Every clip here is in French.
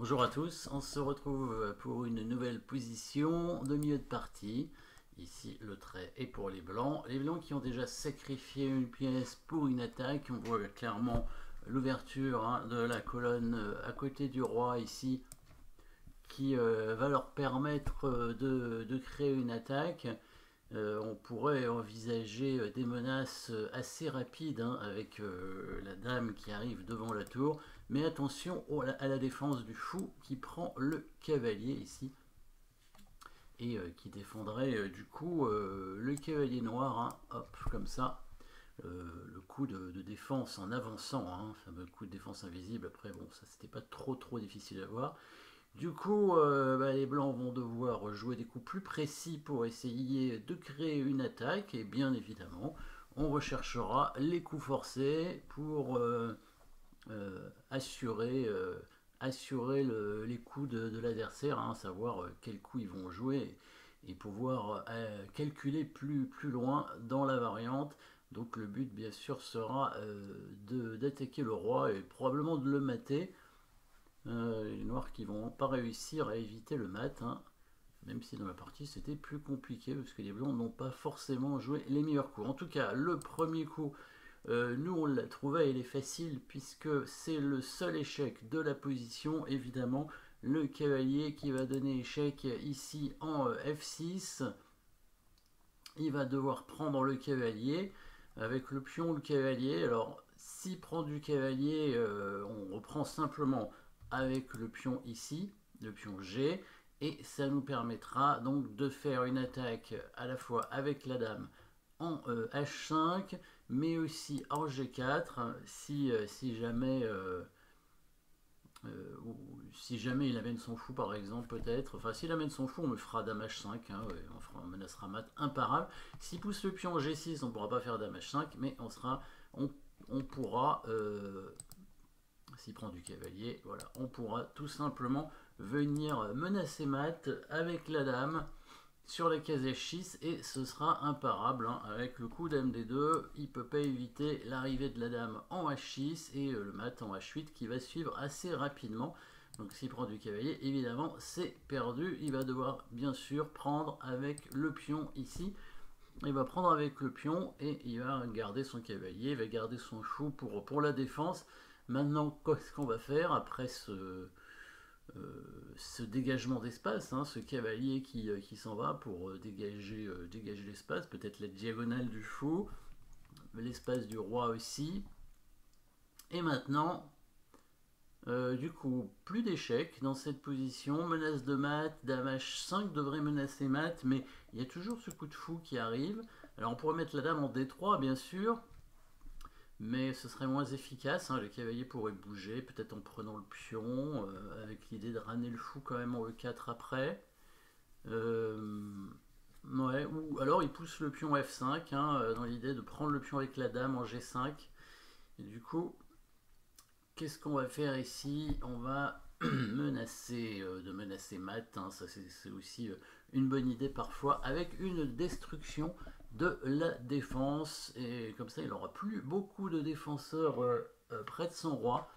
Bonjour à tous, on se retrouve pour une nouvelle position de milieu de partie. Ici le trait est pour les blancs. Les blancs qui ont déjà sacrifié une pièce pour une attaque. On voit clairement l'ouverture de la colonne à côté du roi ici qui va leur permettre de créer une attaque. On pourrait envisager des menaces assez rapides avec la dame qui arrive devant la tour. Mais attention à la défense du fou qui prend le cavalier ici. Et qui défendrait du coup le cavalier noir. Hop, comme ça. Le coup de défense en avançant. Le fameux coup de défense invisible. Après, bon, ça c'était pas trop difficile à voir. Du coup, les blancs vont devoir jouer des coups plus précis pour essayer de créer une attaque. Et bien évidemment, on recherchera les coups forcés pour assurer les coups de l'adversaire, savoir quels coups ils vont jouer et pouvoir calculer plus loin dans la variante. Donc le but bien sûr sera d'attaquer le roi et probablement de le mater. Les noirs qui vont pas réussir à éviter le mat, même si dans la partie c'était plus compliqué parce que les blancs n'ont pas forcément joué les meilleurs coups. En tout cas, le premier coup, nous on l'a trouvé, il est facile puisque c'est le seul échec de la position. Évidemment, le cavalier qui va donner échec ici en F6. Il va devoir prendre le cavalier avec le pion ou le cavalier. Alors, s'il prend du cavalier, on reprend simplement avec le pion ici, le pion G, et ça nous permettra donc de faire une attaque à la fois avec la dame en H5, mais aussi en G4, si jamais si jamais il amène son fou par exemple, peut-être. Enfin, s'il amène son fou, on me fera dame H5, on menacera mat imparable. S'il pousse le pion G6, on ne pourra pas faire dame H5, mais on pourra, s'il prend du cavalier, voilà, on pourra tout simplement venir menacer mat avec la dame sur la case H6 et ce sera imparable. Avec le coup dame D2, il ne peut pas éviter l'arrivée de la dame en H6 et le mat en H8 qui va suivre assez rapidement. Donc s'il prend du cavalier, évidemment c'est perdu. Il va devoir bien sûr prendre avec le pion ici. Il va prendre avec le pion et il va garder son cavalier, il va garder son fou pour la défense. Maintenant, qu'est-ce qu'on va faire après ce dégagement d'espace, ce cavalier qui s'en va pour dégager l'espace, peut-être la diagonale du fou, l'espace du roi aussi. Et maintenant, du coup, plus d'échecs dans cette position. Menace de mat, dame H5 devrait menacer mat, mais il y a toujours ce coup de fou qui arrive. Alors on pourrait mettre la dame en D3 bien sûr, mais ce serait moins efficace. Le cavalier pourrait bouger, peut-être en prenant le pion, avec l'idée de ramener le fou quand même en E4 après. Ouais, ou alors il pousse le pion F5, dans l'idée de prendre le pion avec la dame en G5. Et du coup, qu'est-ce qu'on va faire ici? On va menacer mat, ça c'est aussi une bonne idée parfois, avec une destruction de la défense, et comme ça il n'aura plus beaucoup de défenseurs près de son roi.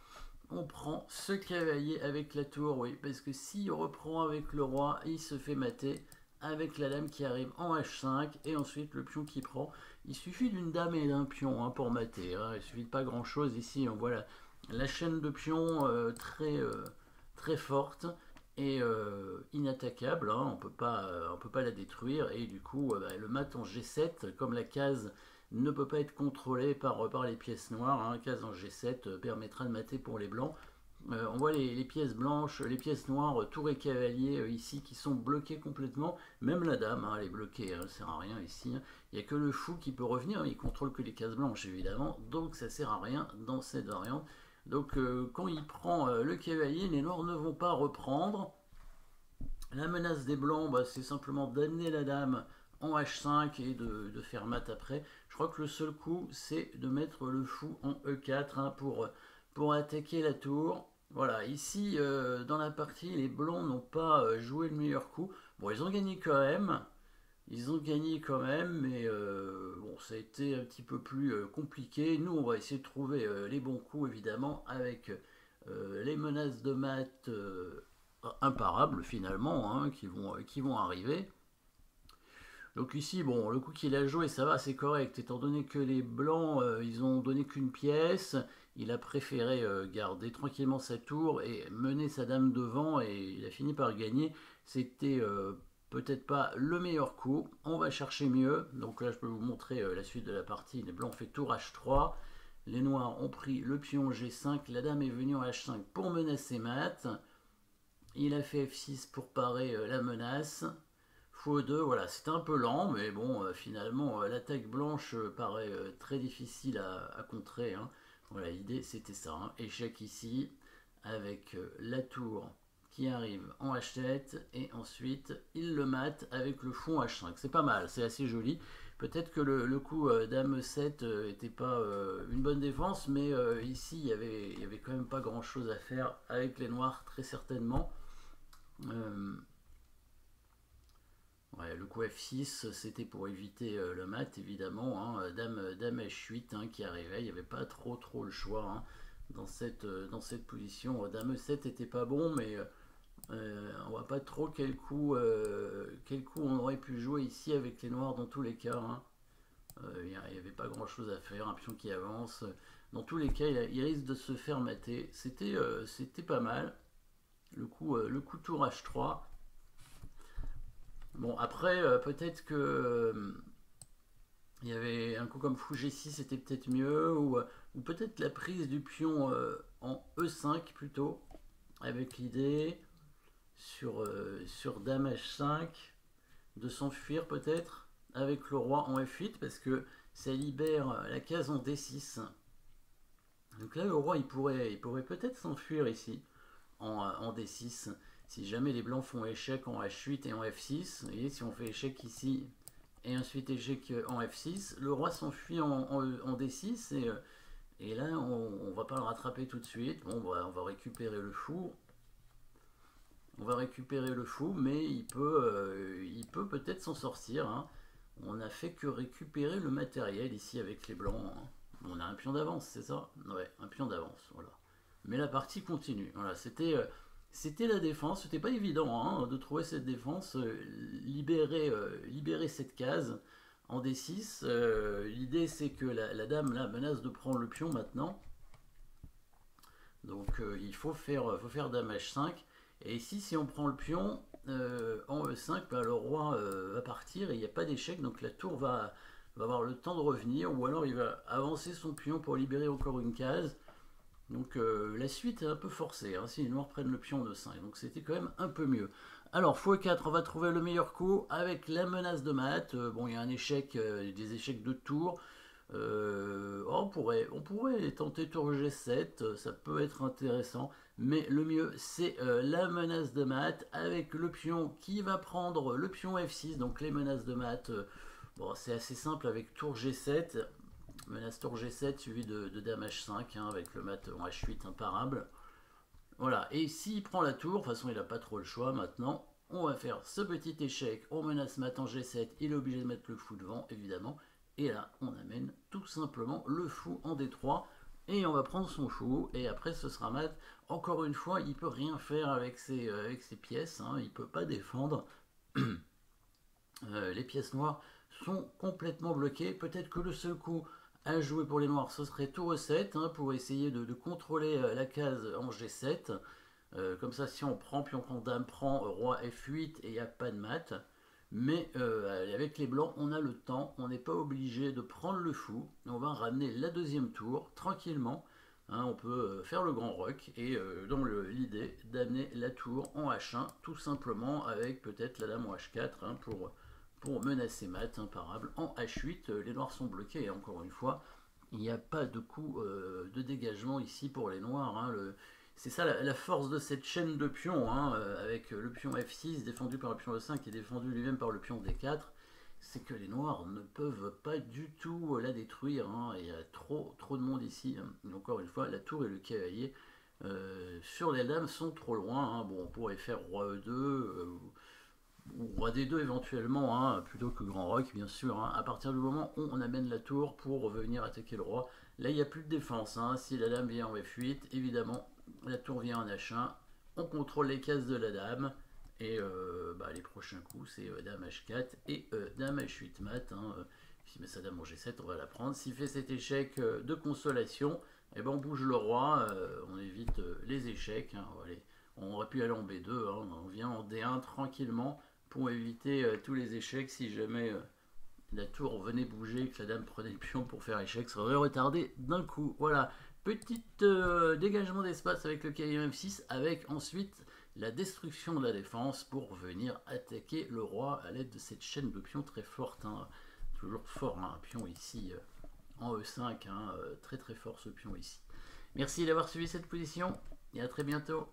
On prend ce cavalier avec la tour, oui, parce que s'il reprend avec le roi, il se fait mater avec la dame qui arrive en H5, et ensuite le pion qui prend. Il suffit d'une dame et d'un pion pour mater, il suffit de pas grand chose. Ici on voit la chaîne de pions très forte et inattaquable, on peut pas la détruire, et du coup le mat en G7, comme la case ne peut pas être contrôlée par les pièces noires, case en G7 permettra de mater pour les blancs. On voit les pièces blanches, les pièces noires, tour et cavalier ici qui sont bloquées complètement. Même la dame, elle est bloquée, elle ne sert à rien ici. Il n'y a que le fou qui peut revenir, il contrôle que les cases blanches évidemment, donc ça sert à rien dans cette variante. Donc quand il prend le cavalier, les noirs ne vont pas reprendre. La menace des blancs, c'est simplement d'amener la dame en H5 et de faire mat après. Je crois que le seul coup, c'est de mettre le fou en E4 pour attaquer la tour. Voilà, ici, dans la partie, les blancs n'ont pas joué le meilleur coup. Bon, ils ont gagné quand même. Ils ont gagné quand même, mais bon, ça a été un petit peu plus compliqué. Nous, on va essayer de trouver les bons coups, évidemment, avec les menaces de mat imparables finalement, hein, qui vont arriver. Donc ici, bon, le coup qu'il a joué, ça va, c'est correct, étant donné que les blancs, ils ont donné qu'une pièce, il a préféré garder tranquillement sa tour et mener sa dame devant, et il a fini par gagner. C'était peut-être pas le meilleur coup, on va chercher mieux. Donc là, je peux vous montrer la suite de la partie. Les blancs ont fait tour H3, les noirs ont pris le pion G5, la dame est venue en H5 pour menacer mat, il a fait F6 pour parer la menace. Fou 2, voilà, c'était un peu lent, mais bon, finalement, l'attaque blanche paraît très difficile à contrer, hein. Voilà, l'idée c'était ça, hein. Échec ici, avec la tour qui arrive en H7, et ensuite il le mate avec le fou H5. C'est pas mal, c'est assez joli. Peut-être que le coup Dame 7 n'était pas une bonne défense, mais ici il y avait quand même pas grand chose à faire avec les noirs, très certainement. Ouais, le coup F6, c'était pour éviter le mat, évidemment, hein. Dame H8 hein, qui arrivait, il n'y avait pas trop le choix, hein, dans cette position. Dame 7 était pas bon, mais on voit pas trop quel coup on aurait pu jouer ici avec les noirs dans tous les cas, hein. Il n'y avait pas grand chose à faire, un pion qui avance. Dans tous les cas, il risque de se faire mater. C'était pas mal. Le coup tour H3. Bon, après, peut-être que il y avait un coup comme fou G6, c'était peut-être mieux, ou peut-être la prise du pion en E5 plutôt, avec l'idée sur Dame H5 de s'enfuir peut-être avec le roi en F8, parce que ça libère la case en D6. Donc là, le roi, il pourrait peut-être s'enfuir ici en D6. Si jamais les blancs font échec en H8 et en F6, vous voyez, si on fait échec ici et ensuite échec en F6, le roi s'enfuit en D6 et là on va pas le rattraper tout de suite. Bon, bah, on va récupérer le fou. On va récupérer le fou, mais il peut peut-être s'en sortir, hein. On n'a fait que récupérer le matériel ici avec les blancs, hein. On a un pion d'avance, c'est ça? Ouais, un pion d'avance, voilà. Mais la partie continue. Voilà, c'était la défense. C'était pas évident hein, de trouver cette défense, libérer cette case en D6. L'idée c'est que la dame là menace de prendre le pion maintenant. Donc il faut faire dame H5. Et ici, si on prend le pion en E5, bah, le roi va partir et il n'y a pas d'échec. Donc la tour va avoir le temps de revenir. Ou alors il va avancer son pion pour libérer encore une case. Donc la suite est un peu forcée, hein, si les noirs prennent le pion de 5, donc c'était quand même un peu mieux. Alors x4, on va trouver le meilleur coup avec la menace de mat. Bon, il y a un échec, des échecs de tour. On pourrait tenter tour G7, ça peut être intéressant. Mais le mieux, c'est la menace de mat avec le pion qui va prendre le pion F6. Donc les menaces de mat, bon, c'est assez simple avec tour G7. Menace tour G7 suivi de dame H5 hein, avec le mat en H8 imparable. Voilà, et s'il prend la tour, de toute façon il n'a pas trop le choix maintenant. On va faire ce petit échec, on menace mat en G7, il est obligé de mettre le fou devant évidemment. Et là on amène tout simplement le fou en D3 et on va prendre son fou et après ce sera mat. Encore une fois, il peut rien faire avec ses pièces, hein, il peut pas défendre. Les pièces noires sont complètement bloquées. Peut-être que le seul coup à jouer pour les noirs, ce serait tour E7 hein, pour essayer de contrôler la case en G7. Comme ça, si on prend, puis on prend dame, prend roi F8 et il n'y a pas de mat. Mais avec les blancs, on a le temps, on n'est pas obligé de prendre le fou. On va ramener la deuxième tour tranquillement. Hein, on peut faire le grand rock et dans l'idée d'amener la tour en H1 tout simplement avec peut-être la dame en H4 hein, pour menacer mat imparable. En H8, les noirs sont bloqués et encore une fois, il n'y a pas de coup de dégagement ici pour les noirs. Hein, c'est ça la force de cette chaîne de pions, hein, avec le pion F6 défendu par le pion E5 et défendu lui-même par le pion D4. C'est que les noirs ne peuvent pas du tout la détruire. Hein, il y a trop de monde ici. Hein. Et encore une fois, la tour et le cavalier sur les dames sont trop loin. Hein. Bon, on pourrait faire roi E2 ou roi D2 éventuellement, hein, plutôt que grand roc, bien sûr. Hein. À partir du moment où on amène la tour pour venir attaquer le roi, là il n'y a plus de défense. Hein. Si la dame vient en F8, évidemment, la tour vient en H1, on contrôle les cases de la dame, et les prochains coups c'est dame H4 et dame H8 mat. S'il met sa dame en G7, on va la prendre. S'il fait cet échec de consolation, et on bouge le roi, on évite les échecs. On aurait pu aller en B2, on vient en D1 tranquillement pour éviter tous les échecs. Si jamais la tour venait bouger, que la dame prenait le pion pour faire échec, ça aurait retardé d'un coup. Voilà, petit dégagement d'espace avec le cavalier F6, avec ensuite la destruction de la défense pour venir attaquer le roi à l'aide de cette chaîne de pions très forte. Toujours fort, un pion ici en E5, très très fort ce pion ici. Merci d'avoir suivi cette position et à très bientôt.